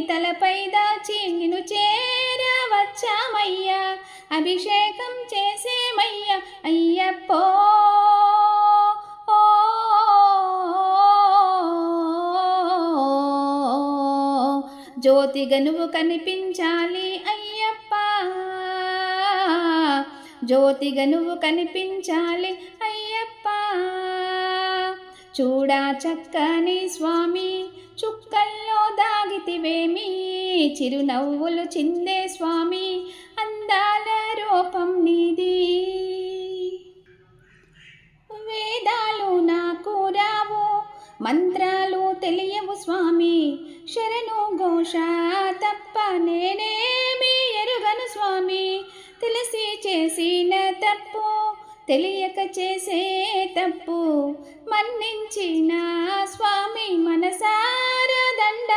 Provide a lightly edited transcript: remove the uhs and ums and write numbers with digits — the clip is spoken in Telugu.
తలపై దాచి నిన్ను చేరవచ్చామయ్యా, అభిషేకం చేసేమయ్యా అయ్యప్పో. జ్యోతిగా నువ్వు కనిపించాలి అయ్యప్ప, జ్యోతిగా నువ్వు కనిపించాలి అయ్యప్ప. చూడా చక్కని స్వామి చుక్కల్లో దాగితివేమి, చిరునవ్వులు చిందే స్వామి అందాల రూపం నీది. వేదాలు నాకు రావు, మంత్రాలు తెలియవు స్వామి, శరణు ఘోష తప్ప నేనేమి ఎరుగను స్వామి. తెలిసి చేసిన తప్పు, తెలియక చేసే తప్పు, మన్నించిన స్వామి మనసారా దండ.